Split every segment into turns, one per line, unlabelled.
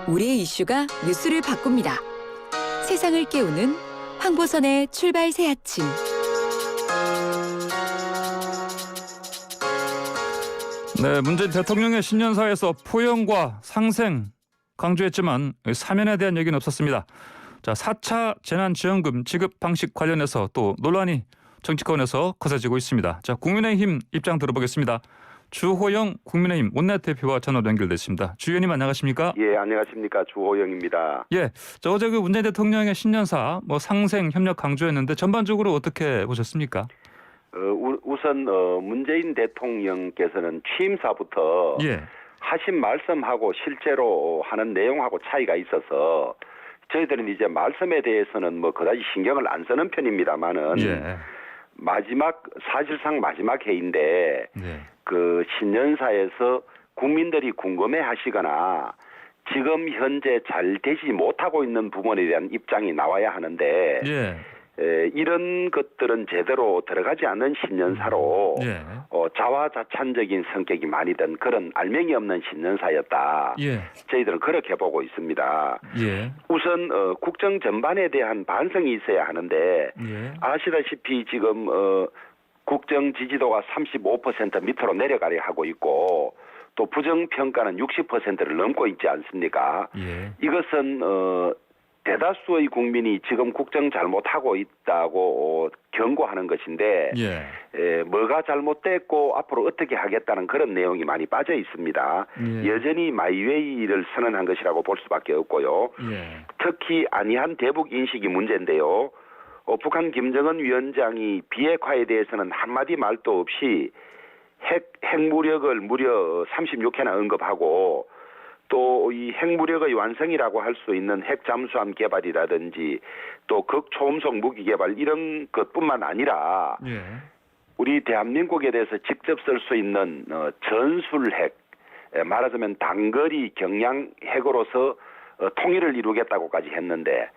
우리의 이슈가 뉴스를 바꿉니다. 세상을 깨우는 황보선의 출발 새 아침.
네, 문재인 대통령의 신년사에서 포용과 상생 강조했지만 사면에 대한 얘기는 없었습니다. 자, 4차 재난지원금 지급 방식 관련해서 또 논란이 정치권에서 거세지고 있습니다. 자, 국민의힘 입장 들어보겠습니다. 주호영 국민의힘 원내대표와 전화로 연결됐습니다. 주 의원님 안녕하십니까?
예, 안녕하십니까. 주호영입니다.
예, 자, 어제 그 문재인 대통령의 신년사 상생 협력 강조했는데 전반적으로 어떻게 보셨습니까?
우선 문재인 대통령께서는 취임사부터
예,
하신 말씀하고 실제로 하는 내용하고 차이가 있어서 저희들은 이제 말씀에 대해서는 그다지 신경을 안 쓰는 편입니다만은
예,
사실상 마지막 회의인데
예.
그 신년사에서 국민들이 궁금해하시거나 지금 현재 잘 되지 못하고 있는 부분에 대한 입장이 나와야 하는데
예.
이런 것들은 제대로 들어가지 않는 신년사로
예.
자화자찬적인 성격이 많이 든 그런 알맹이 없는 신년사였다.
예.
저희들은 그렇게 보고 있습니다.
예.
우선 국정 전반에 대한 반성이 있어야 하는데
예.
아시다시피 지금 국정 지지도가 35% 밑으로 내려가려 하고 있고 또 부정평가는 60%를 넘고 있지 않습니까?
예.
이것은 대다수의 국민이 지금 국정 잘못하고 있다고 경고하는 것인데 뭐가 잘못됐고 앞으로 어떻게 하겠다는 그런 내용이 많이 빠져 있습니다.
예.
여전히 마이웨이를 선언한 것이라고 볼 수밖에 없고요.
예.
특히 안이한 대북 인식이 문제인데요. 북한 김정은 위원장이 비핵화에 대해서는 한마디 말도 없이 핵무력을 무려 36회나 언급하고 또 이 핵무력의 완성이라고 할 수 있는 핵잠수함 개발이라든지 또 극초음속 무기 개발 이런 것뿐만 아니라
예.
우리 대한민국에 대해서 직접 쓸 수 있는 전술핵 말하자면 단거리 경량 핵으로서 통일을 이루겠다고까지 했는데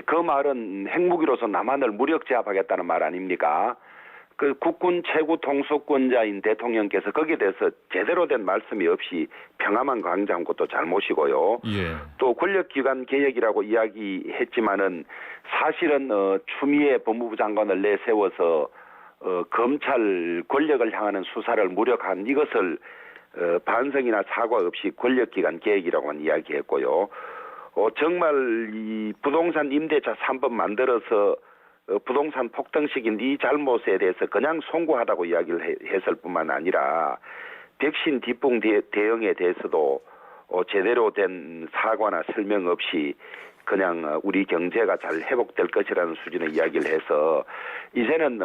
그 말은 핵무기로서 남한을 무력 제압하겠다는 말 아닙니까? 그 국군 최고 통수권자인 대통령께서 거기에 대해서 제대로 된 말씀이 없이 평화만 강조한 것도 잘못이고요.
예.
또 권력기관 개혁이라고 이야기했지만은 사실은 추미애 법무부 장관을 내세워서 검찰 권력을 향하는 수사를 무력한 이것을 반성이나 사과 없이 권력기관 개혁이라고만 이야기했고요. 정말 이 부동산 임대차 3법 만들어서 부동산 폭등시킨 이 잘못에 대해서 그냥 송구하다고 이야기를 했을 뿐만 아니라 백신 뒷봉 대응에 대해서도 제대로 된 사과나 설명 없이 그냥 우리 경제가 잘 회복될 것이라는 수준의 이야기를 해서 이제는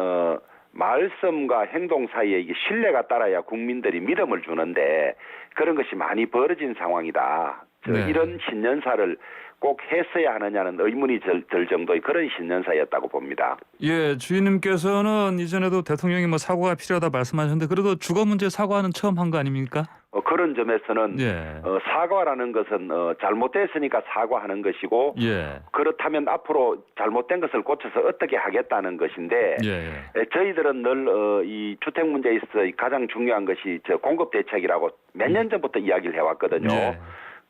말씀과 행동 사이에 이게 신뢰가 따라야 국민들이 믿음을 주는데 그런 것이 많이 벌어진 상황이다.
네.
이런 신년사를 꼭 했어야 하느냐는 의문이 들 정도의 그런 신년사였다고 봅니다.
예, 주인님께서는 이전에도 대통령이 사과가 필요하다 말씀하셨는데 그래도 주거 문제 사과는 처음 한 거 아닙니까?
그런 점에서는
예.
사과라는 것은 잘못됐으니까 사과하는 것이고
예.
그렇다면 앞으로 잘못된 것을 고쳐서 어떻게 하겠다는 것인데
예.
저희들은 늘 이 주택 문제에 있어서 가장 중요한 것이 공급 대책이라고 몇 년 전부터 이야기를 해왔거든요.
예.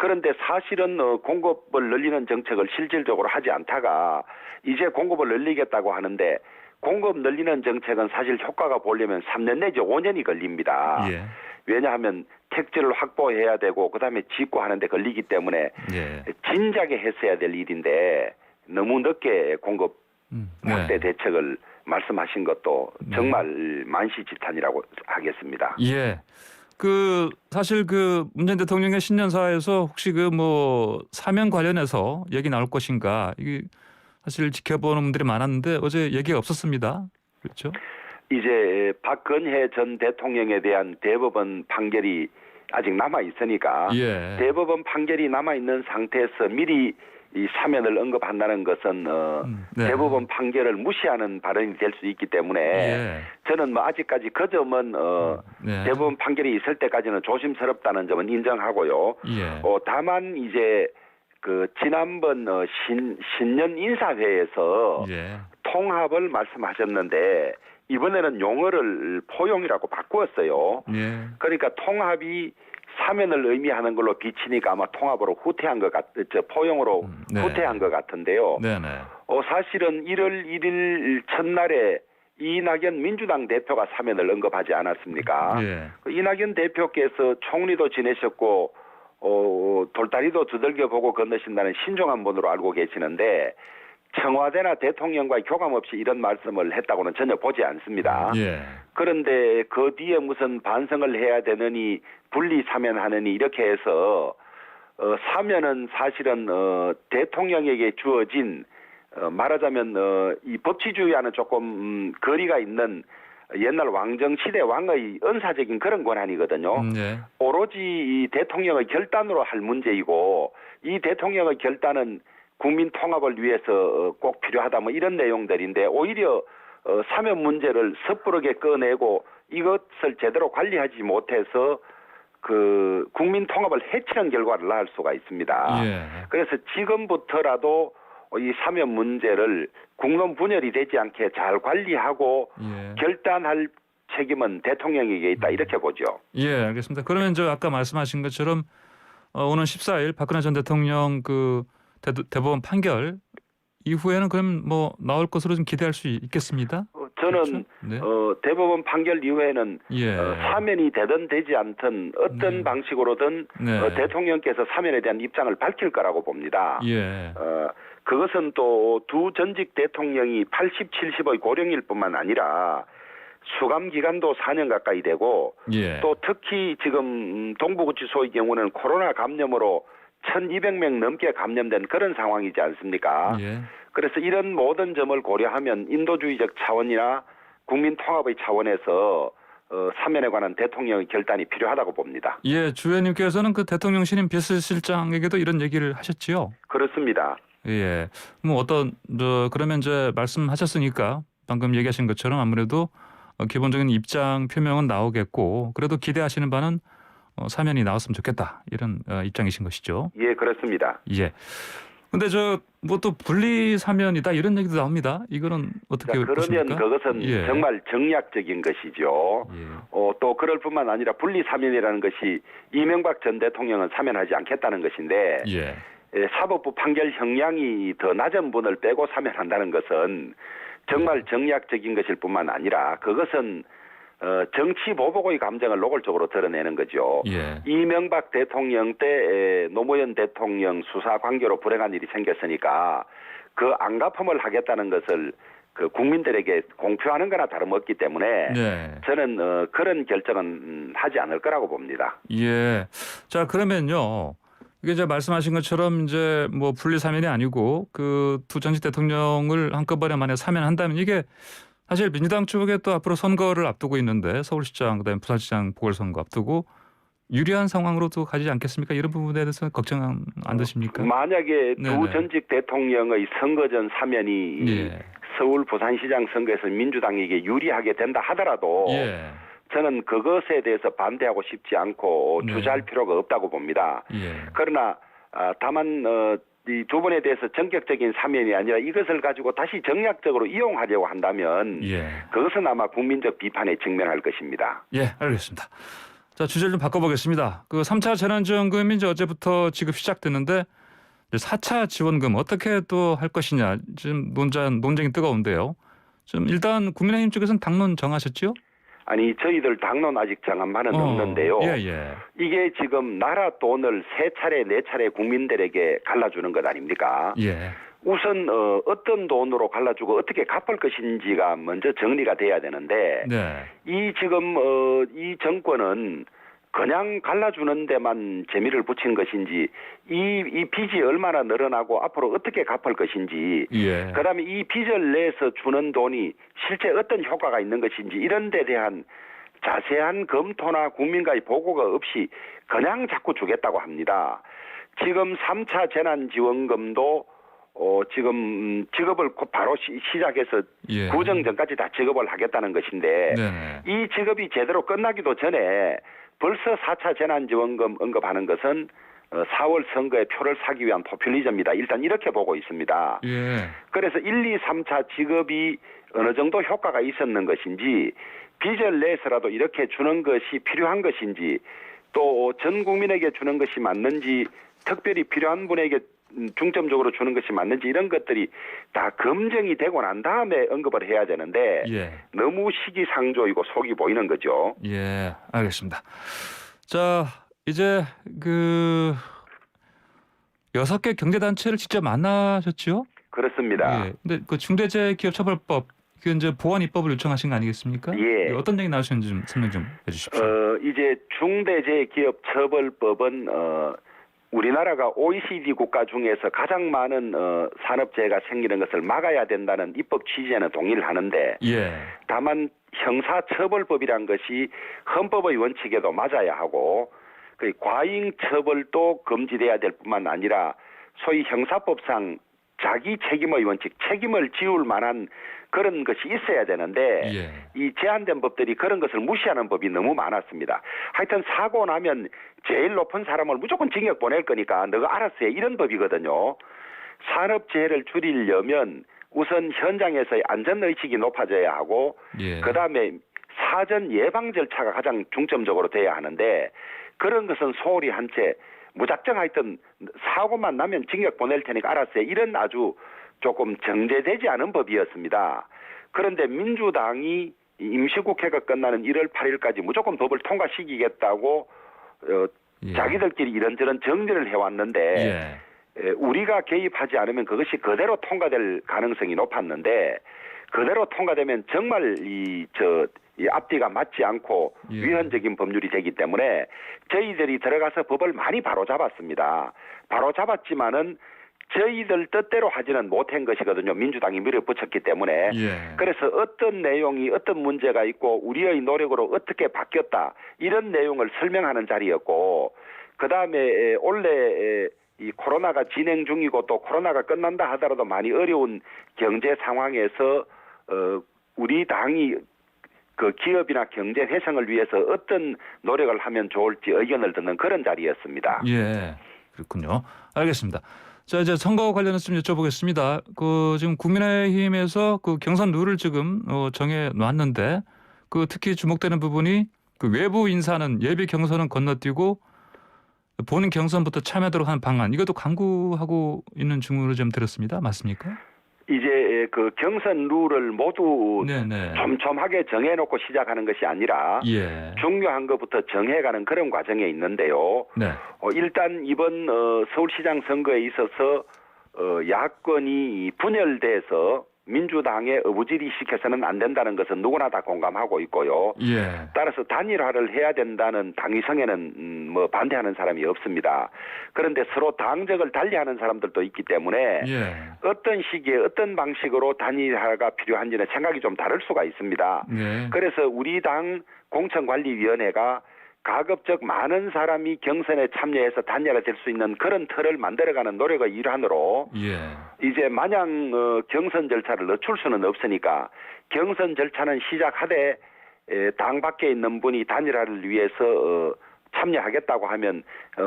그런데 사실은 공급을 늘리는 정책을 실질적으로 하지 않다가 이제 공급을 늘리겠다고 하는데 공급 늘리는 정책은 사실 효과가 보려면 3년 내지 5년이 걸립니다.
예.
왜냐하면 택지를 확보해야 되고 그다음에 짓고 하는데 걸리기 때문에
예.
진작에 했어야 될 일인데 너무 늦게 공급 확대
네.
대책을 말씀하신 것도 정말 만시지탄이라고 하겠습니다.
예. 사실 문재인 대통령의 신년사에서 혹시 사면 관련해서 얘기 나올 것인가 이게 사실 지켜보는 분들이 많았는데 어제 얘기가 없었습니다. 그렇죠?
이제 박근혜 전 대통령에 대한 대법원 판결이 아직 남아 있으니까
예.
대법원 판결이 남아 있는 상태에서 미리 이 사면을 언급한다는 것은
네.
대법원 판결을 무시하는 발언이 될 수 있기 때문에
예.
저는 아직까지 그 점은
네.
대법원 판결이 있을 때까지는 조심스럽다는 점은 인정하고요.
예.
다만 이제 지난번 신년 인사회에서
예.
통합을 말씀하셨는데 이번에는 용어를 포용이라고 바꾸었어요.
예.
그러니까 통합이 사면을 의미하는 걸로 비치니까 아마 통합으로 후퇴한 것 포용으로
네.
후퇴한 것 같은데요.
네네.
사실은 1월 1일 첫날에 이낙연 민주당 대표가 사면을 언급하지 않았습니까?
예.
이낙연 대표께서 총리도 지내셨고 돌다리도 두들겨 보고 건너신다는 신중한 분으로 알고 계시는데 청와대나 대통령과의 교감 없이 이런 말씀을 했다고는 전혀 보지 않습니다.
예.
그런데 그 뒤에 무슨 반성을 해야 되느니 분리 사면하느니 이렇게 해서 사면은 사실은 대통령에게 주어진 말하자면 이 법치주의와는 조금 거리가 있는 옛날 왕정시대 왕의 은사적인 그런 권한이거든요.
예.
오로지 이 대통령의 결단으로 할 문제이고 이 대통령의 결단은 국민 통합을 위해서 꼭 필요하다 뭐 이런 내용들인데 오히려 사면 문제를 섣부르게 꺼내고 이것을 제대로 관리하지 못해서 그 국민 통합을 해치는 결과를 낳을 수가 있습니다.
예.
그래서 지금부터라도 이 사면 문제를 국론 분열이 되지 않게 잘 관리하고
예.
결단할 책임은 대통령에게 있다 이렇게 보죠.
예, 알겠습니다. 그러면 저 아까 말씀하신 것처럼 오는 14일 박근혜 전 대통령 그 대법원 판결 이후에는 그럼 뭐 나올 것으로 좀 기대할 수 있겠습니다.
저는
그렇죠? 네.
대법원 판결 이후에는
예.
사면이 되든 되지 않든 어떤 방식으로든
네.
대통령께서 사면에 대한 입장을 밝힐 거라고 봅니다.
예.
그것은 또 두 전직 대통령이 80, 70의 고령일 뿐만 아니라 수감 기간도 4년 가까이 되고
예.
또 특히 지금 동부구치소의 경우는 코로나 감염으로 1,200명 넘게 감염된 그런 상황이지 않습니까?
예.
그래서 이런 모든 점을 고려하면 인도주의적 차원이나 국민 통합의 차원에서 사면에 관한 대통령의 결단이 필요하다고 봅니다.
예, 주 의원님께서는 그 대통령 신임 비서실장에게도 이런 얘기를 하셨지요.
그렇습니다.
예. 뭐 그러면 이제 말씀하셨으니까 방금 얘기하신 것처럼 아무래도 기본적인 입장 표명은 나오겠고 그래도 기대하시는 바는 사면이 나왔으면 좋겠다 이런 입장이신 것이죠.
예, 그렇습니다.
예. 근데 뭐 또 분리 사면이다 이런 얘기도 나옵니다. 이거는 어떻게
그러면
보십니까?
그것은
예.
정말 정략적인 것이죠.
예.
또 그럴 뿐만 아니라 분리 사면이라는 것이 이명박 전 대통령은 사면하지 않겠다는 것인데
예.
사법부 판결 형량이 더 낮은 분을 빼고 사면한다는 것은 정말 정략적인 것일 뿐만 아니라 그것은 정치 보복의 감정을 노골적으로 드러내는 거죠.
예.
이명박 대통령 때 노무현 대통령 수사 관계로 불행한 일이 생겼으니까 그 안갚음을 하겠다는 것을 그 국민들에게 공표하는 거나 다름없기 때문에
네.
저는 그런 결정은 하지 않을 거라고 봅니다.
예. 자, 그러면요. 이게 이제 말씀하신 것처럼 이제 뭐 분리 사면이 아니고 그 두 전직 대통령을 한꺼번에 만에 사면한다면 이게 사실 민주당 쪽에 또 앞으로 선거를 앞두고 있는데 서울시장 그다음에 부산시장 보궐선거 앞두고 유리한 상황으로도 가지 않겠습니까? 이런 부분에 대해서 걱정 안 되십니까?
만약에 두
네네.
전직 대통령의 선거전 사면이
예.
서울 부산시장 선거에서 민주당에게 유리하게 된다 하더라도
예.
저는 그것에 대해서 반대하고 싶지 않고
네.
주저할 필요가 없다고 봅니다.
예.
그러나 다만 이 두 번에 대해서 전격적인 사면이 아니라 이것을 가지고 다시 정략적으로 이용하려고 한다면
예.
그것은 아마 국민적 비판에 직면할 것입니다.
예, 알겠습니다. 자, 주제를 좀 바꿔보겠습니다. 그 3차 재난지원금이 이제 어제부터 지급 시작됐는데 4차 지원금 어떻게 또 할 것이냐 지금 논쟁이 뜨거운데요. 좀 일단 국민의힘 쪽에서는 당론 정하셨지요?
아니 저희들 당론 아직 정한 바는 없는데요.
예.
이게 지금 나라 돈을 3차례 4차례 국민들에게 갈라주는 것 아닙니까?
예.
우선 어떤 돈으로 갈라주고 어떻게 갚을 것인지가 먼저 정리가 돼야 되는데
네.
이 지금 이 정권은 그냥 갈라주는 데만 재미를 붙인 것인지 이 빚이 얼마나 늘어나고 앞으로 어떻게 갚을 것인지
예.
그다음에 이 빚을 내서 주는 돈이 실제 어떤 효과가 있는 것인지 이런 데 대한 자세한 검토나 국민과의 보고가 없이 그냥 자꾸 주겠다고 합니다. 지금 3차 재난지원금도 지금 직업을 바로 시작해서
예.
구정 전까지 다 직업을 하겠다는 것인데
네네.
이 직업이 제대로 끝나기도 전에 벌써 4차 재난지원금 언급하는 것은 4월 선거에 표를 사기 위한 포퓰리즘이다. 일단 이렇게 보고 있습니다.
예.
그래서 1, 2, 3차 직업이 어느 정도 효과가 있었는 것인지 빚을 내서라도 이렇게 주는 것이 필요한 것인지 또 전 국민에게 주는 것이 맞는지 특별히 필요한 분에게 중점적으로 주는 것이 맞는지 이런 것들이 다 검증이 되고 난 다음에 언급을 해야 되는데
예.
너무 시기상조이고 속이 보이는 거죠.
예, 알겠습니다. 자, 이제 그 6개 경제단체를 직접 만나셨죠?
그렇습니다.
예. 근데 그 중대재해기업처벌법 그 이제 보완 입법을 요청하신 거 아니겠습니까?
예.
어떤 얘기 나오셨는지 좀 설명 좀 해주십시오.
이제 중대재해기업처벌법은 우리나라가 OECD 국가 중에서 가장 많은 산업재해가 생기는 것을 막아야 된다는 입법 취지에는 동의를 하는데
예.
다만 형사처벌법이란 것이 헌법의 원칙에도 맞아야 하고 그 과잉처벌도 금지돼야 될 뿐만 아니라 소위 형사법상 자기 책임의 원칙, 책임을 지울 만한 그런 것이 있어야 되는데
예.
이 제한된 법들이 그런 것을 무시하는 법이 너무 많았습니다. 하여튼 사고 나면 제일 높은 사람을 무조건 징역 보낼 거니까 너가 알아서 해 이런 법이거든요. 산업재해를 줄이려면 우선 현장에서의 안전의식이 높아져야 하고
예.
그다음에 사전 예방 절차가 가장 중점적으로 돼야 하는데 그런 것은 소홀히 한 채 무작정 하여튼 사고만 나면 징역 보낼 테니까 알아서 해 이런 아주 조금 정제되지 않은 법이었습니다. 그런데 민주당이 임시국회가 끝나는 1월 8일까지 무조건 법을 통과시키겠다고
예.
자기들끼리 이런저런 정리를 해왔는데
예.
우리가 개입하지 않으면 그것이 그대로 통과될 가능성이 높았는데 그대로 통과되면 정말 이 앞뒤가 맞지 않고
예.
위헌적인 법률이 되기 때문에 저희들이 들어가서 법을 많이 바로잡았습니다. 바로잡았지만은 저희들 뜻대로 하지는 못한 것이거든요. 민주당이 밀어붙였기 때문에.
예.
그래서 어떤 내용이 어떤 문제가 있고 우리의 노력으로 어떻게 바뀌었다 이런 내용을 설명하는 자리였고 그다음에 원래 이 코로나가 진행 중이고 또 코로나가 끝난다 하더라도 많이 어려운 경제 상황에서 우리 당이 그 기업이나 경제 회생을 위해서 어떤 노력을 하면 좋을지 의견을 듣는 그런 자리였습니다.
예. 그렇군요. 알겠습니다. 자, 이제 선거 관련해서 좀 여쭤보겠습니다. 그 지금 국민의힘에서 그 경선 룰을 지금 정해 놨는데 그 특히 주목되는 부분이 그 외부 인사는 예비 경선은 건너뛰고 본 경선부터 참여하도록 하는 방안 이것도 강구하고 있는 중으로 좀 들었습니다. 맞습니까?
이제 그 경선 룰을 모두
네네.
촘촘하게 정해놓고 시작하는 것이 아니라
예.
중요한 것부터 정해가는 그런 과정에 있는데요.
네.
일단 이번 서울시장 선거에 있어서 야권이 분열돼서 민주당에 어부지리 시켜서는 안 된다는 것은 누구나 다 공감하고 있고요.
예.
따라서 단일화를 해야 된다는 당위성에는 뭐 반대하는 사람이 없습니다. 그런데 서로 당적을 달리하는 사람들도 있기 때문에
예.
어떤 시기에 어떤 방식으로 단일화가 필요한지는 생각이 좀 다를 수가 있습니다.
네.
그래서 우리 당 공천관리위원회가 가급적 많은 사람이 경선에 참여해서 단일화될 수 있는 그런 틀을 만들어가는 노력의 일환으로
예.
이제 마냥 경선 절차를 늦출 수는 없으니까 경선 절차는 시작하되 당 밖에 있는 분이 단일화를 위해서 참여하겠다고 하면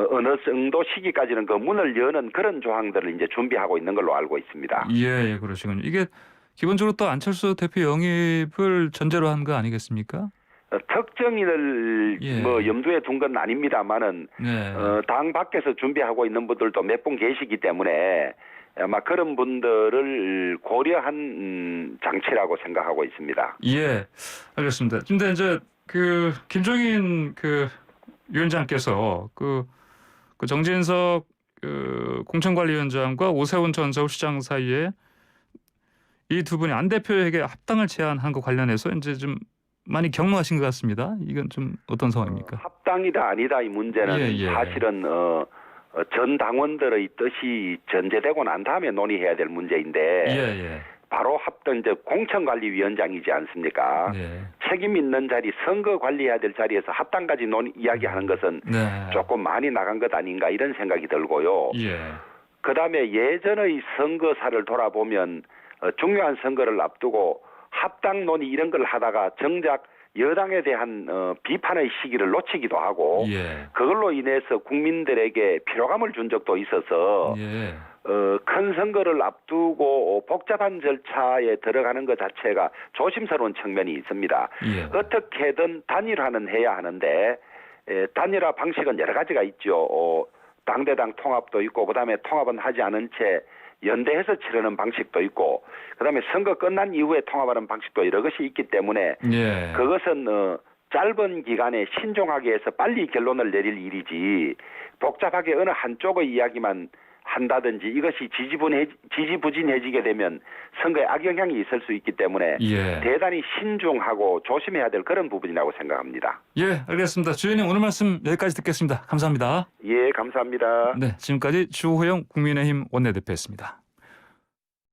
어느 정도 시기까지는 그 문을 여는 그런 조항들을 이제 준비하고 있는 걸로 알고 있습니다.
예, 그러시군요. 이게 기본적으로 또 안철수 대표 영입을 전제로 한 거 아니겠습니까?
특정인을
예.
뭐 염두에 둔 건 아닙니다만은
네.
당 밖에서 준비하고 있는 분들도 몇 분 계시기 때문에 아마 그런 분들을 고려한 장치라고 생각하고 있습니다.
예, 알겠습니다. 근데 이제 그 김종인 그 위원장께서 그 정진석 그 공천관리위원장과 오세훈 전 서울시장 사이에 이 두 분이 안 대표에게 합당을 제안한 것 관련해서 이제 좀 많이 경로하신 것 같습니다. 이건 좀 어떤 상황입니까?
합당이다 아니다 이 문제는
예.
사실은 전 당원들의 뜻이 전제되고 난 다음에 논의해야 될 문제인데
예.
바로 합당 이제 공천관리위원장이지 않습니까?
네.
책임 있는 자리 선거 관리해야 될 자리에서 합당까지 이야기하는 것은
네.
조금 많이 나간 것 아닌가 이런 생각이 들고요.
예.
그다음에 예전의 선거사를 돌아보면 중요한 선거를 앞두고 합당 논의 이런 걸 하다가 정작 여당에 대한 비판의 시기를 놓치기도 하고
예.
그걸로 인해서 국민들에게 피로감을 준 적도 있어서
예.
큰 선거를 앞두고 복잡한 절차에 들어가는 것 자체가 조심스러운 측면이 있습니다.
예.
어떻게든 단일화는 해야 하는데 단일화 방식은 여러 가지가 있죠. 당대당 통합도 있고 그다음에 통합은 하지 않은 채 연대해서 치르는 방식도 있고 그다음에 선거 끝난 이후에 통합하는 방식도 여러 것이 있기 때문에
예.
그것은 짧은 기간에 신중하게 해서 빨리 결론을 내릴 일이지 복잡하게 어느 한쪽의 이야기만 한다든지 이것이 지지부진해지게 되면 선거에 악영향이 있을 수 있기 때문에
예.
대단히 신중하고 조심해야 될 그런 부분이라고 생각합니다.
예, 알겠습니다. 주의원님 오늘 말씀 여기까지 듣겠습니다. 감사합니다.
예, 감사합니다.
네, 지금까지 주호영 국민의힘 원내대표였습니다.